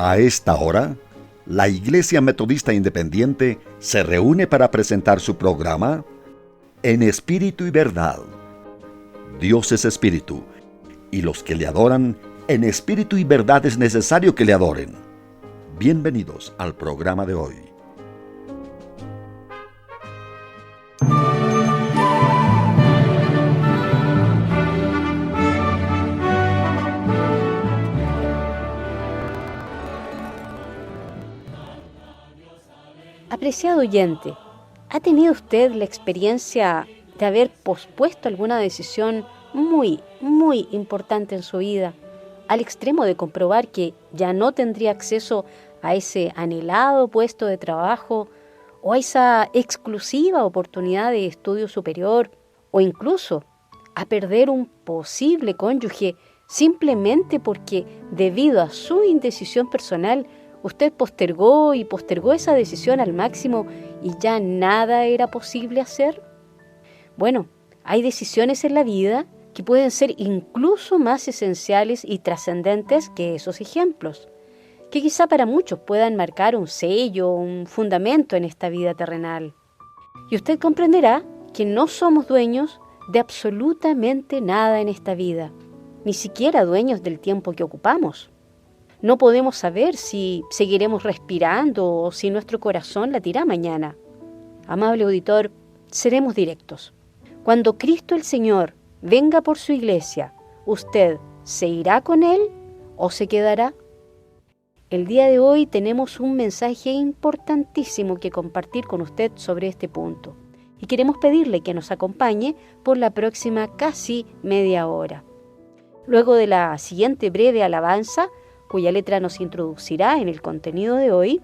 A esta hora, la Iglesia Metodista Independiente se reúne para presentar su programa En Espíritu y Verdad. Dios es Espíritu, y los que le adoran en espíritu y verdad es necesario que le adoren. Bienvenidos al programa de hoy. Apreciado oyente, ¿ha tenido usted la experiencia de haber pospuesto alguna decisión muy importante en su vida, al extremo de comprobar que ya no tendría acceso a ese anhelado puesto de trabajo o a esa exclusiva oportunidad de estudio superior, o incluso a perder un posible cónyuge simplemente porque, debido a su indecisión personal, usted postergó esa decisión al máximo y ya nada era posible hacer? Bueno, hay decisiones en la vida que pueden ser incluso más esenciales y trascendentes que esos ejemplos, que quizá para muchos puedan marcar un sello, un fundamento en esta vida terrenal. Y usted comprenderá que no somos dueños de absolutamente nada en esta vida, ni siquiera dueños del tiempo que ocupamos. No podemos saber si seguiremos respirando o si nuestro corazón latirá mañana. Amable auditor, seremos directos. Cuando Cristo el Señor venga por su iglesia, ¿usted se irá con Él o se quedará? El día de hoy tenemos un mensaje importantísimo que compartir con usted sobre este punto y queremos pedirle que nos acompañe por la próxima casi media hora. Luego de la siguiente breve alabanza, cuya letra nos introducirá en el contenido de hoy,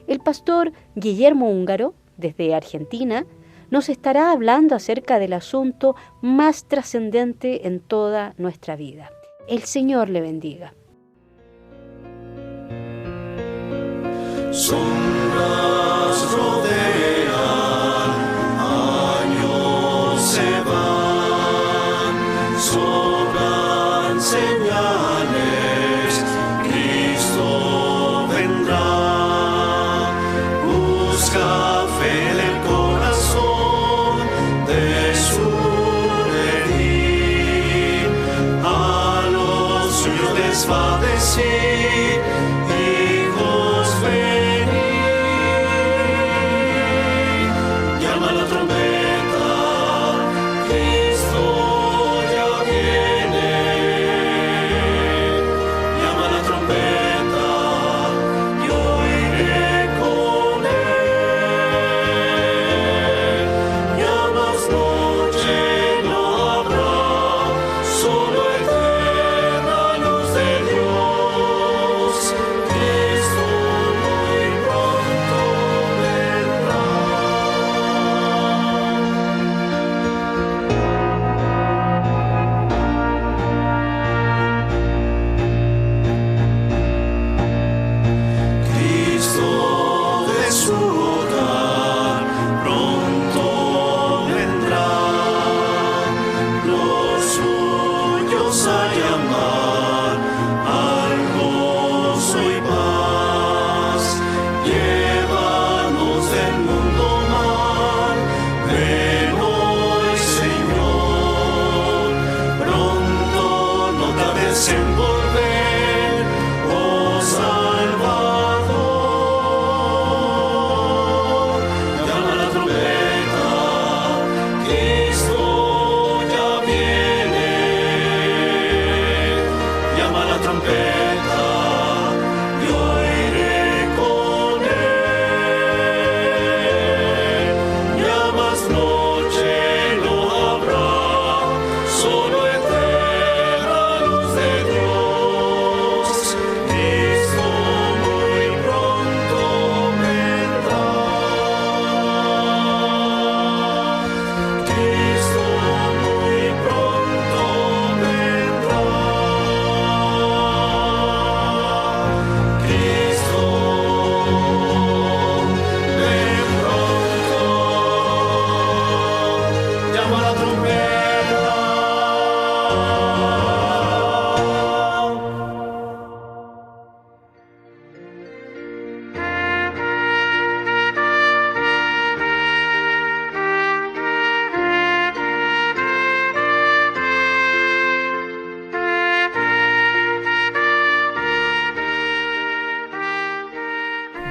el pastor Guillermo Húngaro, desde Argentina, nos estará hablando acerca del asunto más trascendente en toda nuestra vida. El Señor le bendiga. Sombras rodean, años se van, sobran señales, Cristo vendrá. Busca fe en el corazón de su redil, a los suyos les va a decir: hijos, venid. Llama la trompeta, Cristo ya viene. Llama la trompeta, yo iré con él. Ya más noche no habrá, solo eterna luz de Dios.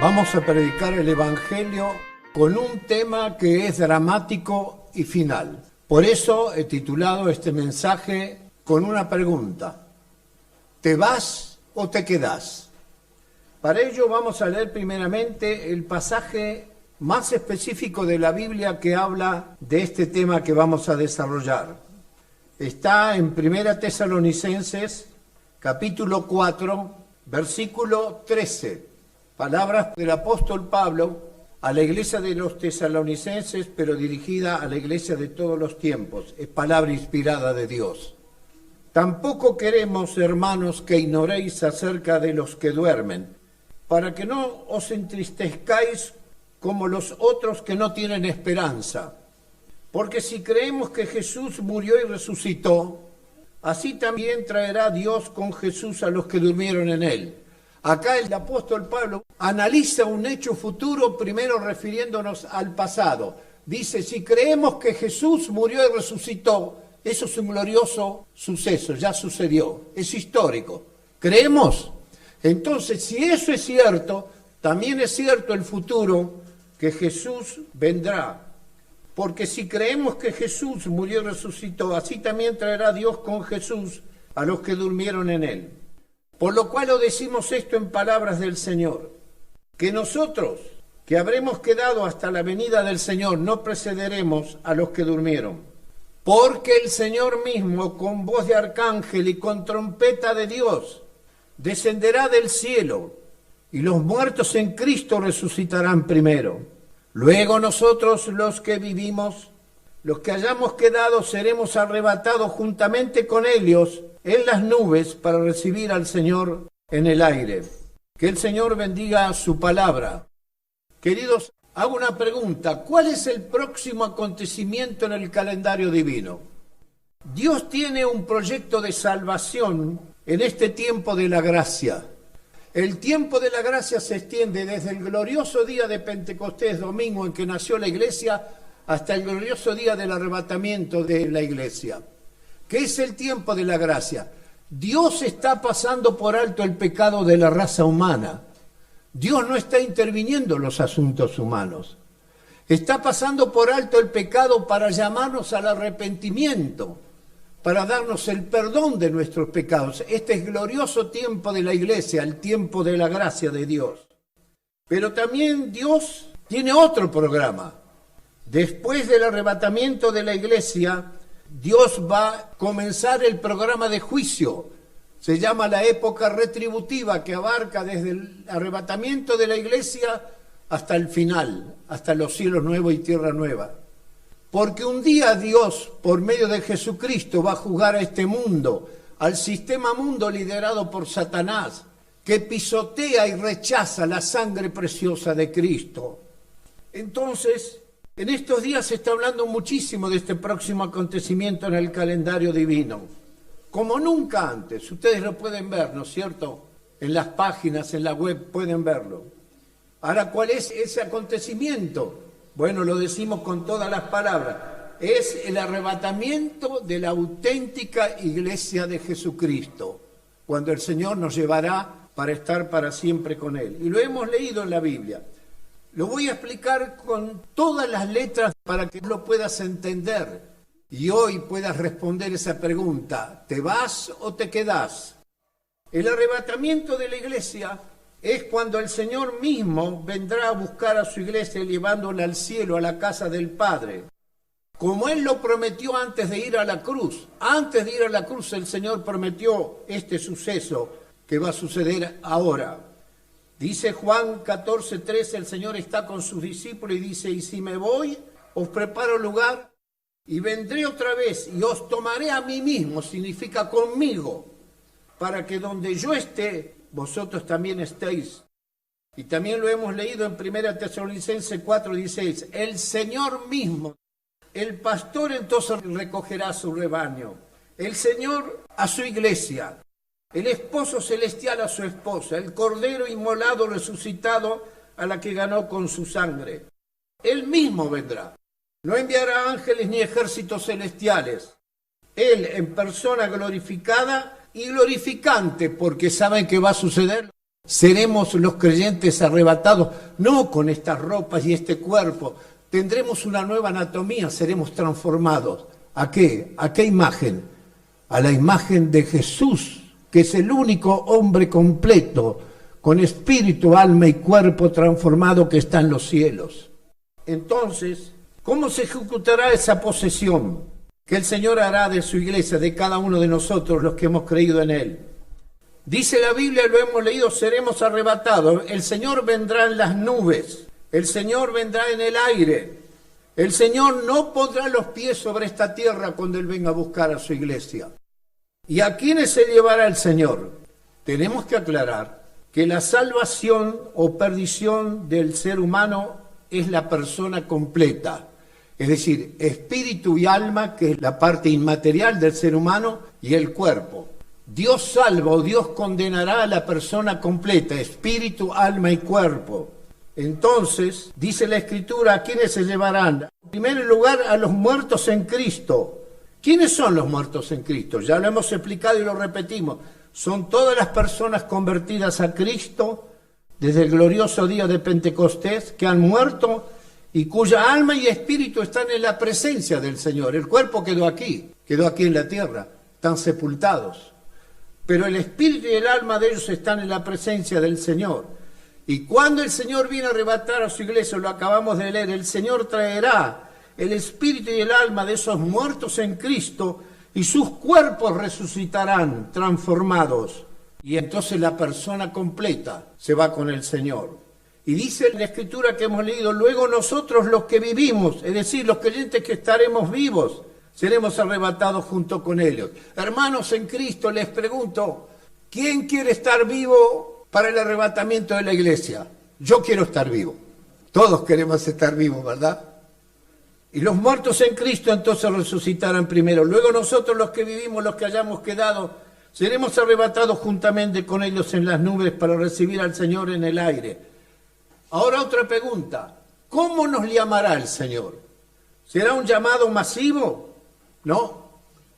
Vamos a predicar el Evangelio con un tema que es dramático y final. Por eso he titulado este mensaje con una pregunta: ¿te vas o te quedás? Para ello vamos a leer primeramente el pasaje más específico de la Biblia que habla de este tema que vamos a desarrollar. Está en 1 Tesalonicenses, capítulo 4, versículo 13. Palabras del apóstol Pablo a la iglesia de los tesalonicenses, pero dirigida a la iglesia de todos los tiempos. Es palabra inspirada de Dios. Tampoco queremos, hermanos, que ignoréis acerca de los que duermen, para que no os entristezcáis como los otros que no tienen esperanza. Porque si creemos que Jesús murió y resucitó, así también traerá Dios con Jesús a los que durmieron en él. Acá el apóstol Pablo analiza un hecho futuro, primero refiriéndonos al pasado. Dice, si creemos que Jesús murió y resucitó, eso es un glorioso suceso, ya sucedió, es histórico. ¿Creemos? Entonces, si eso es cierto, también es cierto el futuro, que Jesús vendrá. Porque si creemos que Jesús murió y resucitó, así también traerá Dios con Jesús a los que durmieron en él. Por lo cual os decimos esto en palabras del Señor, que nosotros, que habremos quedado hasta la venida del Señor, no precederemos a los que durmieron. Porque el Señor mismo, con voz de arcángel y con trompeta de Dios, descenderá del cielo, y los muertos en Cristo resucitarán primero. Luego nosotros, los que vivimos, los que hayamos quedado, seremos arrebatados juntamente con ellos en las nubes para recibir al Señor en el aire. Que el Señor bendiga su palabra. Queridos, hago una pregunta. ¿Cuál es el próximo acontecimiento en el calendario divino? Dios tiene un proyecto de salvación en este tiempo de la gracia. El tiempo de la gracia se extiende desde el glorioso día de Pentecostés, domingo en que nació la iglesia, hasta el glorioso día del arrebatamiento de la iglesia. ¿Qué es el tiempo de la gracia? Dios está pasando por alto el pecado de la raza humana. Dios no está interviniendo en los asuntos humanos. Está pasando por alto el pecado para llamarnos al arrepentimiento, para darnos el perdón de nuestros pecados. Este es glorioso tiempo de la iglesia, el tiempo de la gracia de Dios. Pero también Dios tiene otro programa. Después del arrebatamiento de la iglesia, Dios va a comenzar el programa de juicio. Se llama la época retributiva, que abarca desde el arrebatamiento de la iglesia hasta el final, hasta los cielos nuevos y tierra nueva. Porque un día Dios, por medio de Jesucristo, va a juzgar a este mundo, al sistema mundo liderado por Satanás, que pisotea y rechaza la sangre preciosa de Cristo. Entonces, en estos días se está hablando muchísimo de este próximo acontecimiento en el calendario divino, como nunca antes. Ustedes lo pueden ver, ¿no es cierto? En las páginas, en la web, pueden verlo. Ahora, ¿cuál es ese acontecimiento? Bueno, lo decimos con todas las palabras. Es el arrebatamiento de la auténtica iglesia de Jesucristo, cuando el Señor nos llevará para estar para siempre con Él. Y lo hemos leído en la Biblia. Lo voy a explicar con todas las letras para que lo puedas entender y hoy puedas responder esa pregunta: ¿te vas o te quedás? El arrebatamiento de la iglesia es cuando el Señor mismo vendrá a buscar a su iglesia llevándola al cielo, a la casa del Padre. Como Él lo prometió antes de ir a la cruz. Antes de ir a la cruz el Señor prometió este suceso que va a suceder ahora. Dice Juan 14:13, el Señor está con sus discípulos y dice: y si me voy, os preparo lugar y vendré otra vez y os tomaré a mí mismo, significa conmigo, para que donde yo esté, vosotros también estéis. Y también lo hemos leído en 1 Tesalonicenses 4:16, el Señor mismo, el pastor entonces recogerá su rebaño, el Señor a su iglesia, el esposo celestial a su esposa, el cordero inmolado resucitado a la que ganó con su sangre. Él mismo vendrá. No enviará ángeles ni ejércitos celestiales. Él en persona glorificada y glorificante, porque saben que va a suceder seremos los creyentes arrebatados, no con estas ropas y este cuerpo. Tendremos una nueva anatomía, seremos transformados. ¿A qué? ¿A qué imagen? A la imagen de Jesús, que es el único hombre completo, con espíritu, alma y cuerpo transformado que está en los cielos. Entonces, ¿cómo se ejecutará esa posesión que el Señor hará de su iglesia, de cada uno de nosotros, los que hemos creído en Él? Dice la Biblia, lo hemos leído, seremos arrebatados. El Señor vendrá en las nubes, el Señor vendrá en el aire. El Señor no pondrá los pies sobre esta tierra cuando Él venga a buscar a su iglesia. ¿Y a quiénes se llevará el Señor? Tenemos que aclarar que la salvación o perdición del ser humano es la persona completa. Es decir, espíritu y alma, que es la parte inmaterial del ser humano, y el cuerpo. Dios salva o Dios condenará a la persona completa, espíritu, alma y cuerpo. Entonces, dice la Escritura, ¿a quiénes se llevarán? En primer lugar, a los muertos en Cristo. ¿Quiénes son los muertos en Cristo? Ya lo hemos explicado y lo repetimos. Son todas las personas convertidas a Cristo desde el glorioso día de Pentecostés, que han muerto y cuya alma y espíritu están en la presencia del Señor. El cuerpo quedó aquí en la tierra, están sepultados. Pero el espíritu y el alma de ellos están en la presencia del Señor. Y cuando el Señor viene a arrebatar a su iglesia, lo acabamos de leer, el Señor traerá el espíritu y el alma de esos muertos en Cristo y sus cuerpos resucitarán transformados. Y entonces la persona completa se va con el Señor. Y dice la Escritura que hemos leído, luego nosotros los que vivimos, es decir, los creyentes que estaremos vivos, seremos arrebatados junto con ellos. Hermanos en Cristo, les pregunto, ¿quién quiere estar vivo para el arrebatamiento de la iglesia? Yo quiero estar vivo. Todos queremos estar vivos, ¿verdad? Y los muertos en Cristo entonces resucitarán primero. Luego nosotros los que vivimos, los que hayamos quedado, seremos arrebatados juntamente con ellos en las nubes para recibir al Señor en el aire. Ahora otra pregunta, ¿cómo nos llamará el Señor? ¿Será un llamado masivo? No.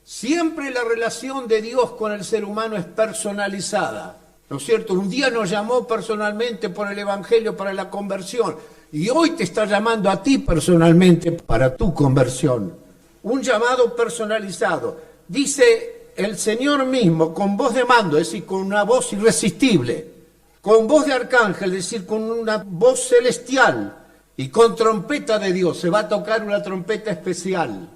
Siempre la relación de Dios con el ser humano es personalizada, ¿no es cierto? Un día nos llamó personalmente por el Evangelio para la conversión y hoy te está llamando a ti personalmente para tu conversión. Un llamado personalizado. Dice el Señor mismo con voz de mando, es decir, con una voz irresistible, con voz de arcángel, es decir, con una voz celestial y con trompeta de Dios. Se va a tocar una trompeta especial,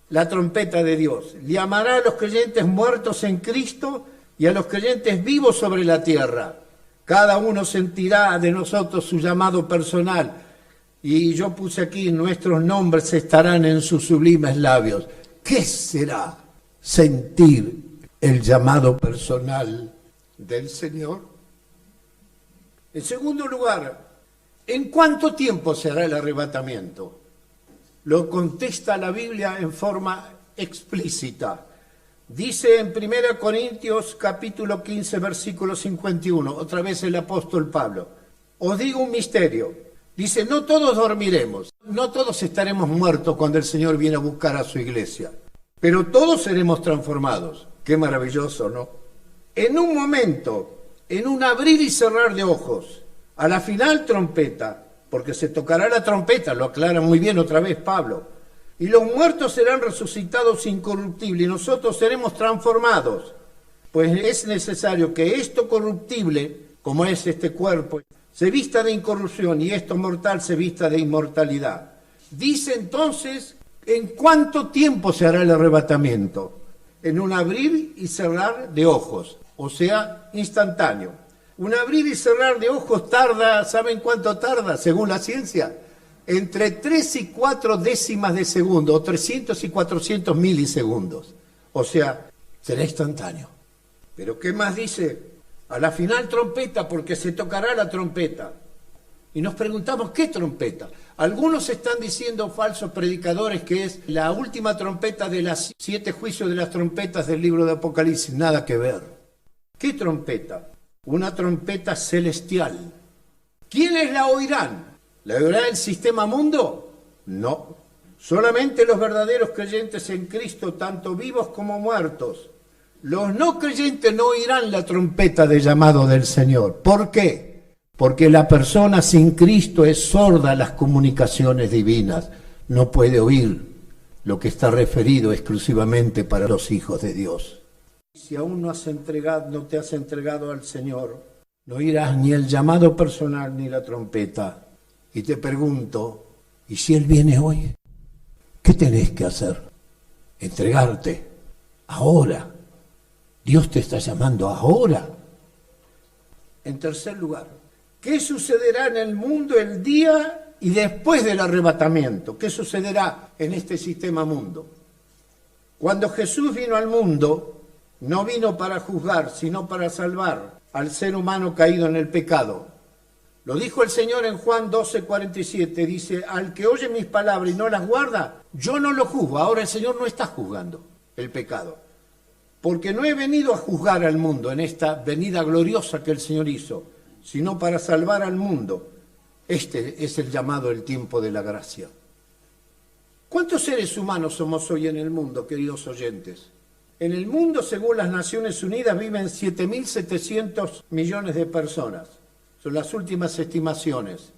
la trompeta de Dios. Llamará a los creyentes muertos en Cristo y a los creyentes vivos sobre la tierra. Cada uno sentirá de nosotros su llamado personal. Y yo puse aquí, nuestros nombres estarán en sus sublimes labios. ¿Qué será sentir el llamado personal del Señor? En segundo lugar, ¿en cuánto tiempo será el arrebatamiento? Lo contesta la Biblia en forma explícita. Dice en 1 Corintios capítulo 15, versículo 51, otra vez el apóstol Pablo, os digo un misterio. Dice, no todos dormiremos, no todos estaremos muertos cuando el Señor viene a buscar a su iglesia, pero todos seremos transformados. Qué maravilloso, ¿no? En un momento, en un abrir y cerrar de ojos, a la final trompeta, porque se tocará la trompeta, lo aclara muy bien otra vez Pablo, y los muertos serán resucitados incorruptibles, y nosotros seremos transformados. Pues es necesario que esto corruptible, como es este cuerpo, se vista de incorrupción, y esto mortal se vista de inmortalidad. Dice entonces, ¿en cuánto tiempo se hará el arrebatamiento? En un abrir y cerrar de ojos, o sea, instantáneo. Un abrir y cerrar de ojos tarda, ¿saben cuánto tarda? Según la ciencia, entre 3 y 4 décimas de segundo, o 300 y 400 milisegundos. O sea, será instantáneo. Pero ¿qué más dice? A la final trompeta, porque se tocará la trompeta. Y nos preguntamos, ¿qué trompeta? Algunos están diciendo, falsos predicadores, que es la última trompeta de las 7 juicios de las trompetas del libro de Apocalipsis. Nada que ver. ¿Qué trompeta? Una trompeta celestial. ¿Quiénes la oirán? ¿La oirá el sistema mundo? No. Solamente los verdaderos creyentes en Cristo, tanto vivos como muertos. Los no creyentes no oirán la trompeta de llamado del Señor. ¿Por qué? Porque la persona sin Cristo es sorda a las comunicaciones divinas. No puede oír lo que está referido exclusivamente para los hijos de Dios. Si aún no te has entregado al Señor, no oirás ni el llamado personal ni la trompeta. Y te pregunto, ¿y si Él viene hoy? ¿Qué tenés que hacer? Entregarte ahora. Dios te está llamando ahora. En tercer lugar, ¿qué sucederá en el mundo el día y después del arrebatamiento? ¿Qué sucederá en este sistema mundo? Cuando Jesús vino al mundo, no vino para juzgar, sino para salvar al ser humano caído en el pecado. Lo dijo el Señor en Juan 12:47, dice, al que oye mis palabras y no las guarda, yo no lo juzgo. Ahora el Señor no está juzgando el pecado, porque no he venido a juzgar al mundo en esta venida gloriosa que el Señor hizo, sino para salvar al mundo. Este es el llamado del tiempo de la gracia. ¿Cuántos seres humanos somos hoy en el mundo, queridos oyentes? En el mundo, según las Naciones Unidas, viven 7.700 millones de personas. Son las últimas estimaciones.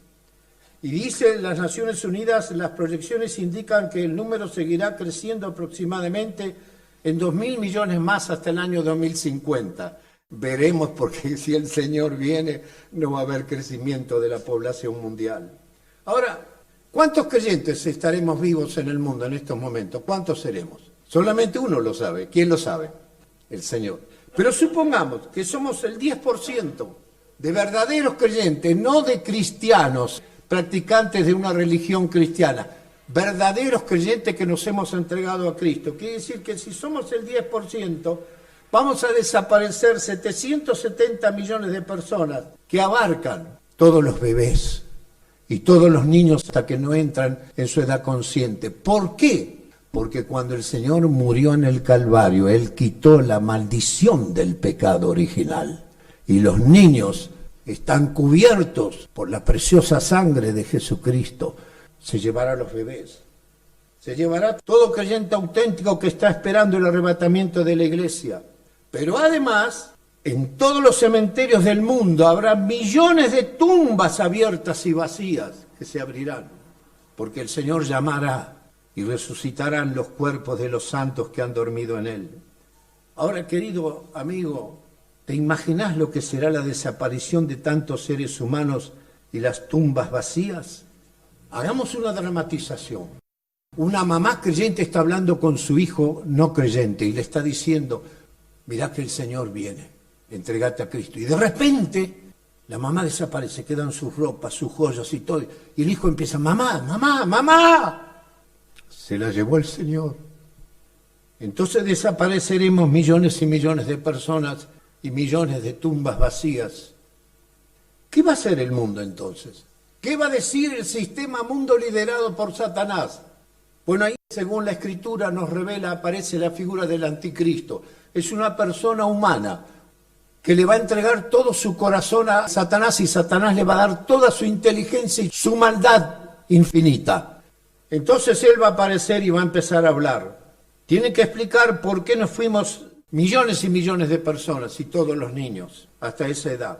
Y dicen las Naciones Unidas, las proyecciones indican que el número seguirá creciendo aproximadamente en 2.000 millones más hasta el año 2050. Veremos, porque si el Señor viene, no va a haber crecimiento de la población mundial. Ahora, ¿cuántos creyentes estaremos vivos en el mundo en estos momentos? ¿Cuántos seremos? Solamente uno lo sabe. ¿Quién lo sabe? El Señor. Pero supongamos que somos el 10% de verdaderos creyentes, no de cristianos, practicantes de una religión cristiana, verdaderos creyentes que nos hemos entregado a Cristo. Quiere decir que si somos el 10%, vamos a desaparecer 770 millones de personas que abarcan todos los bebés y todos los niños hasta que no entran en su edad consciente. ¿Por qué? Porque cuando el Señor murió en el Calvario, Él quitó la maldición del pecado original. Y los niños están cubiertos por la preciosa sangre de Jesucristo. Se llevará a los bebés. Se llevará todo creyente auténtico que está esperando el arrebatamiento de la iglesia. Pero además, en todos los cementerios del mundo habrá millones de tumbas abiertas y vacías que se abrirán. Porque el Señor llamará y resucitarán los cuerpos de los santos que han dormido en Él. Ahora, querido amigo, ¿te imaginas lo que será la desaparición de tantos seres humanos y las tumbas vacías? Hagamos una dramatización. Una mamá creyente está hablando con su hijo no creyente y le está diciendo, mirá que el Señor viene, entregate a Cristo. Y de repente la mamá desaparece, quedan sus ropas, sus joyas y todo. Y el hijo empieza, mamá, mamá, mamá. Se la llevó el Señor. Entonces desapareceremos millones y millones de personas y millones de tumbas vacías. ¿Qué va a hacer el mundo entonces? ¿Qué va a decir el sistema mundo liderado por Satanás? Bueno, ahí, según la Escritura nos revela, aparece la figura del anticristo. Es una persona humana que le va a entregar todo su corazón a Satanás y Satanás le va a dar toda su inteligencia y su maldad infinita. Entonces él va a aparecer y va a empezar a hablar. Tiene que explicar por qué nos fuimos millones y millones de personas y todos los niños hasta esa edad.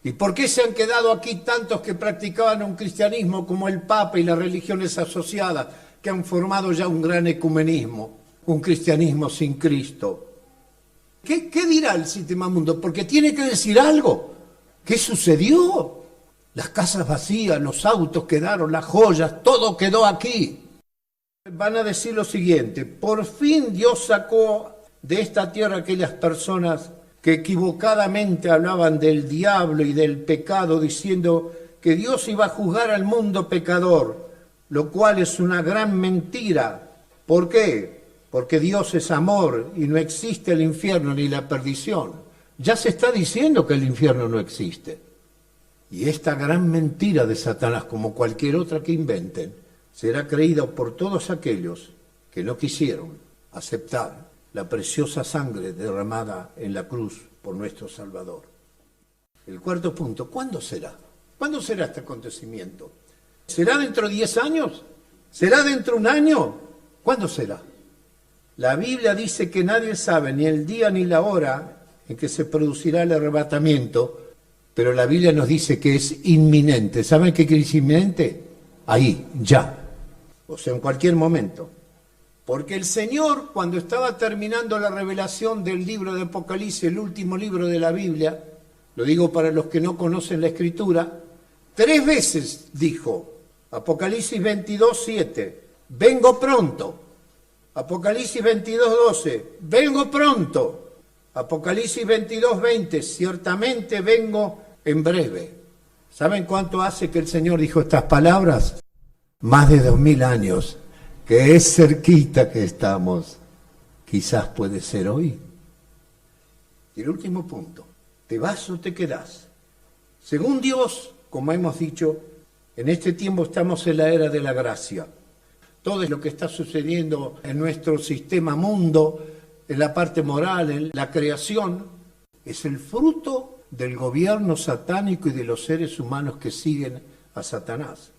¿Y por qué se han quedado aquí tantos que practicaban un cristianismo como el Papa y las religiones asociadas, que han formado ya un gran ecumenismo, un cristianismo sin Cristo? ¿Qué dirá el sistema mundo? Porque tiene que decir algo. ¿Qué sucedió? Las casas vacías, los autos quedaron, las joyas, todo quedó aquí. Van a decir lo siguiente, por fin Dios sacó de esta tierra aquellas personas que equivocadamente hablaban del diablo y del pecado, diciendo que Dios iba a juzgar al mundo pecador, lo cual es una gran mentira. ¿Por qué? Porque Dios es amor y no existe el infierno ni la perdición. Ya se está diciendo que el infierno no existe. Y esta gran mentira de Satanás, como cualquier otra que inventen, será creída por todos aquellos que no quisieron aceptar la preciosa sangre derramada en la cruz por nuestro Salvador. El cuarto punto, ¿cuándo será? ¿Cuándo será este acontecimiento? ¿Será dentro de 10 años? ¿Será dentro de un año? ¿Cuándo será? La Biblia dice que nadie sabe ni el día ni la hora en que se producirá el arrebatamiento, pero la Biblia nos dice que es inminente. ¿Saben qué quiere decir inminente? Ahí, ya. O sea, en cualquier momento. Porque el Señor, cuando estaba terminando la revelación del libro de Apocalipsis, el último libro de la Biblia, lo digo para los que no conocen la Escritura, 3 veces dijo, Apocalipsis 22:7, vengo pronto. Apocalipsis 22:12, vengo pronto. Apocalipsis 22:20, ciertamente vengo en breve. ¿Saben cuánto hace que el Señor dijo estas palabras? Más de 2000 años, que es cerquita que estamos. Quizás puede ser hoy. Y el último punto, ¿te vas o te quedás? Según Dios, como hemos dicho, en este tiempo estamos en la era de la gracia. Todo lo que está sucediendo en nuestro sistema mundo, en la parte moral, en la creación, es el fruto del gobierno satánico y de los seres humanos que siguen a Satanás.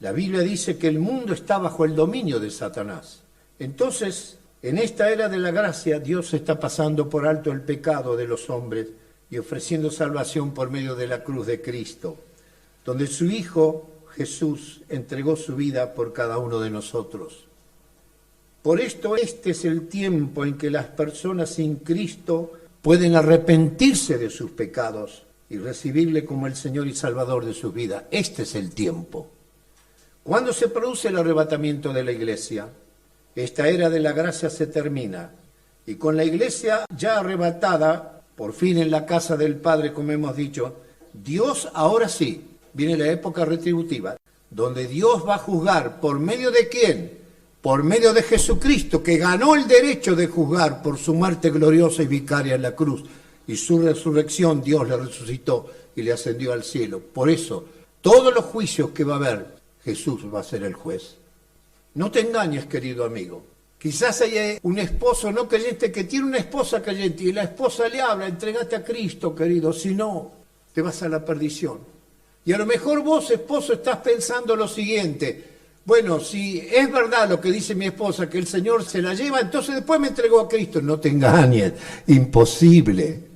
La Biblia dice que el mundo está bajo el dominio de Satanás. Entonces, en esta era de la gracia, Dios está pasando por alto el pecado de los hombres y ofreciendo salvación por medio de la cruz de Cristo, donde su Hijo Jesús entregó su vida por cada uno de nosotros. Por esto este es el tiempo en que las personas sin Cristo pueden arrepentirse de sus pecados y recibirle como el Señor y Salvador de su vida. Este es el tiempo. ¿Cuándo se produce el arrebatamiento de la iglesia? Esta era de la gracia se termina. Y con la iglesia ya arrebatada, por fin en la casa del Padre, como hemos dicho, Dios ahora sí, viene la época retributiva, donde Dios va a juzgar. ¿Por medio de quién? Por medio de Jesucristo, que ganó el derecho de juzgar por su muerte gloriosa y vicaria en la cruz. Y su resurrección Dios le resucitó y le ascendió al cielo. Por eso, todos los juicios que va a haber, Jesús va a ser el juez. No te engañes, querido amigo. Quizás haya un esposo no creyente que tiene una esposa creyente y la esposa le habla, entregate a Cristo, querido, si no, te vas a la perdición. Y a lo mejor vos, esposo, estás pensando lo siguiente: bueno, si es verdad lo que dice mi esposa, que el Señor se la lleva, entonces después me entregó a Cristo. No te engañes, imposible.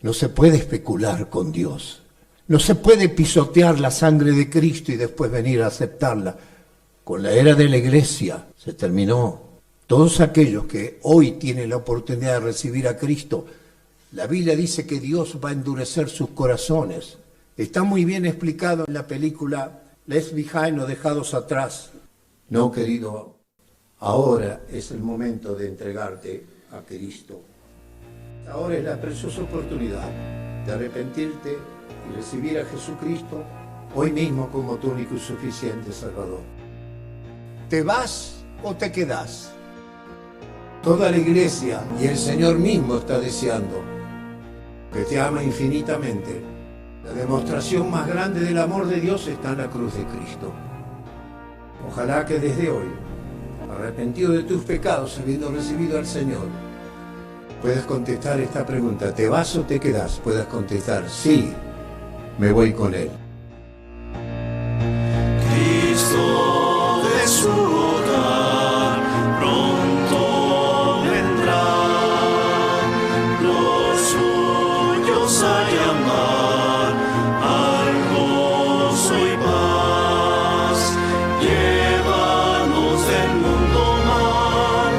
No se puede especular con Dios. No se puede pisotear la sangre de Cristo y después venir a aceptarla. Con la era de la iglesia se terminó. Todos aquellos que hoy tienen la oportunidad de recibir a Cristo, la Biblia dice que Dios va a endurecer sus corazones. Está muy bien explicado en la película Left Behind o Dejados Atrás. No, querido, ahora es el momento de entregarte a Cristo. Ahora es la preciosa oportunidad de arrepentirte y recibir a Jesucristo hoy mismo como tu único y suficiente Salvador. ¿Te vas o te quedás? Toda la iglesia y el Señor mismo está deseando que te ama infinitamente. La demostración más grande del amor de Dios está en la cruz de Cristo. Ojalá que desde hoy, arrepentido de tus pecados, habiendo recibido al Señor, puedas contestar esta pregunta: ¿te vas o te quedás? Puedas contestar: sí, me voy con Él. Cristo de su hogar pronto vendrá, los suyos a llamar al gozo y paz. Llévanos del mundo mal,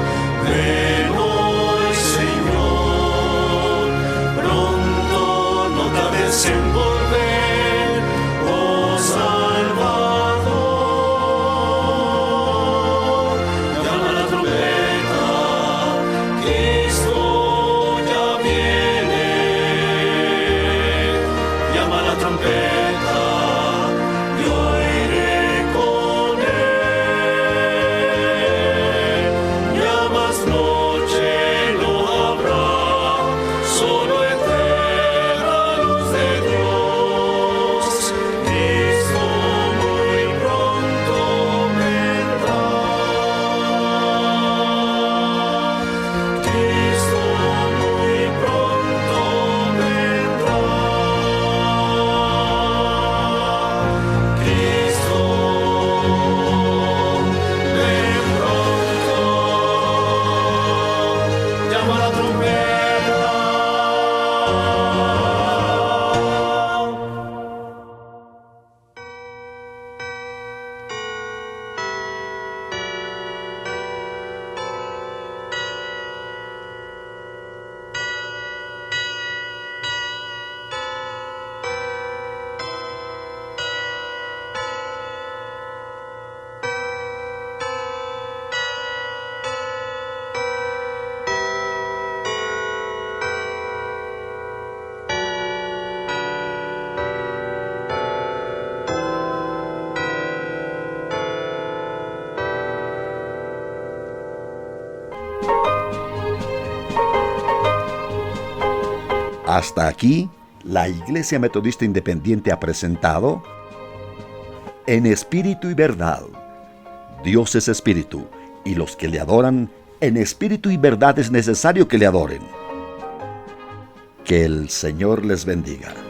ven hoy, Señor, pronto no tardes en volver, oh Salvador. Llama la trompeta, Cristo ya viene. Llama la trompeta, yo iré con él. Ya más noche no habrá, solo eterna luz de Dios. Cristo muy pronto vendrá. Cristo muy pronto vendrá. Hasta aquí, la Iglesia Metodista Independiente ha presentado En Espíritu y Verdad. Dios es Espíritu, y los que le adoran, en espíritu y verdad es necesario que le adoren. Que el Señor les bendiga.